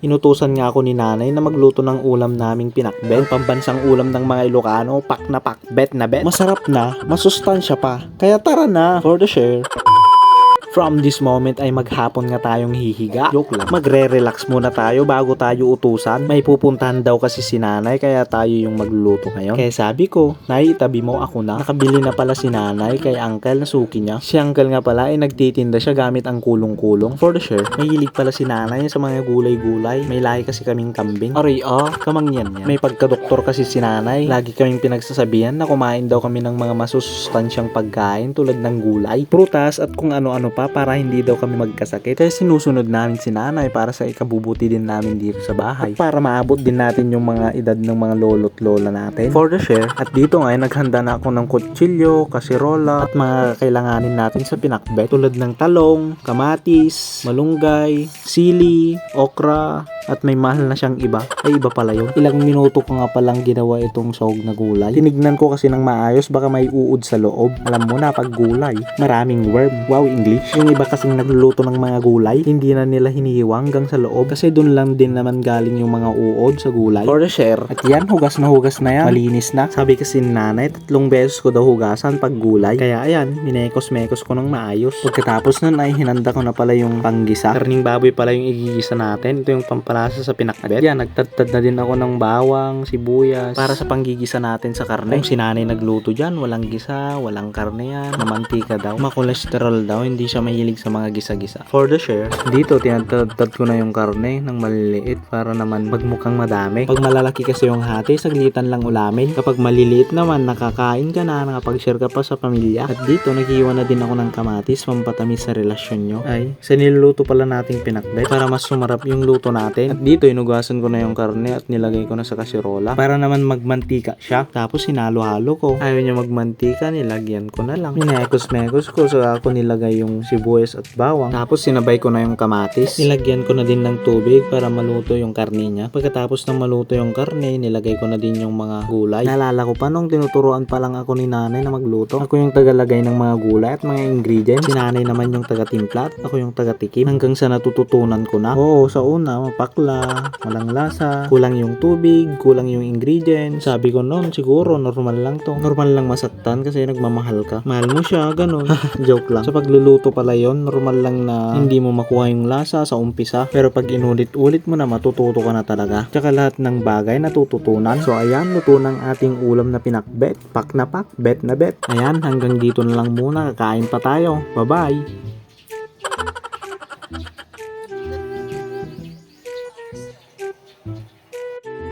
Inutusan nga ako ni nanay na magluto ng ulam naming pinakbet. Ang pambansang ulam ng mga Ilocano, pak na pakbet na bet. Masarap na, masustansya pa. Kaya tara na, for the share. From this moment ay maghapon nga tayong hihiga. Joke lang. Magre-relax muna tayo bago tayo utusan. May pupuntahan daw kasi si nanay kaya tayo yung magluluto ngayon. Kaya sabi ko, nay, itabi mo ako na. Nakabili na pala si nanay kay uncle na suki niya. Si uncle nga pala ay nagtitinda siya gamit ang kulong-kulong. For the share, may hilig pala si nanay sa mga gulay-gulay. May lahi kasi kaming kambing. Aray kamangyan niya. May pagka-doktor kasi si nanay. Lagi kaming pinagsasabihan na kumain daw kami ng mga masustansyang pagkain tulad ng gulay, prutas at kung ano-ano pa para hindi daw kami magkasakit. Kaya sinusunod namin si nanay para sa ikabubuti din namin dito sa bahay. At para maabot din natin yung mga edad ng mga lolo't lola natin. For the share, at dito nga naghanda na ako ng kutsilyo, kasirola at mga kailanganin natin sa pinakbet tulad ng talong, kamatis, malunggay, sili, okra, at may mahal na siyang iba. Ay iba pala yun. Ilang minuto ko nga palang ginawa itong sahog na gulay. Tinignan ko kasi ng maayos baka may uod sa loob. Alam mo na pag gulay, maraming worm. Wow, English. Yung iba kasing nagluluto ng mga gulay, hindi na nila hinihiwa hanggang sa loob kasi dun lang din naman galing yung mga uod sa gulay. For the share. At yan, hugas na yan. Malinis na. Sabi kasi ni nanay, 3 beses ko daw hugasan pag gulay. Kaya ayan, minekos-mekos ko ng maayos. Pagkatapos nun ay hinanda ko na pala yung panggisa. Karning baboy pala yung igigisa natin. Ito yung pampalasa sa pinakbet. Yan, nagtadtad na din ako ng bawang, sibuyas para sa panggigisa natin sa karne. Kung si nanay nagluto dyan, walang gisa, walang karne yan, mamantika daw, makolesterol daw, hindi siya mahilig sa mga gisa-gisa. For the share, dito tinatadtad ko na yung karne ng maliliit para naman magmukhang madami. Pag malalaki kasi yung hati, saglitan lang ulamin. Kapag maliliit naman, nakakain ka na, nakapag-share ka pa sa pamilya. At dito, nag-iwan na din ako ng kamatis, pampatamis sa relasyon nyo. Ay, sa niluluto pala nating pinakbet para mas sumarap yung luto natin. At dito, inugasan ko na yung karne at nilagay ko na sa kasirola para naman magmantika siya. Tapos sinalo-halo ko. Ayaw niya magmantika, nilagyan ko na lang. Minekos-mekos ko, so ako nilagay yung sibuyas at bawang. Tapos sinabay ko na yung kamatis. Nilagyan ko na din ng tubig para maluto yung karne niya. Pagkatapos ng maluto yung karne, nilagay ko na din yung mga gulay. Naalala ko pa nung tinuturuan pa lang ako ni nanay na magluto. Ako yung tagalagay ng mga gulay at mga ingredients. Si nanay naman yung taga-timpla at ako yung taga-tikim. Hanggang sa natututunan ko na. Oo, sa una, mapakla, walang lasa, kulang yung tubig, kulang yung ingredients. Sabi ko noon, siguro normal lang to. Normal lang masaktan kasi nagmamahal ka. Mahal mo siya, ganun. Joke lang. Sa pagluluto pala yon, normal lang na hindi mo makuha yung lasa sa umpisa. Pero pag inulit-ulit mo na, matututo ka na talaga. Tsaka lahat ng bagay natututunan. So ayan, luto ng ating ulam na pinakbet. Pak na pak, bet na bet. Ayan, hanggang dito na lang muna. Kakain pa tayo. Bye-bye!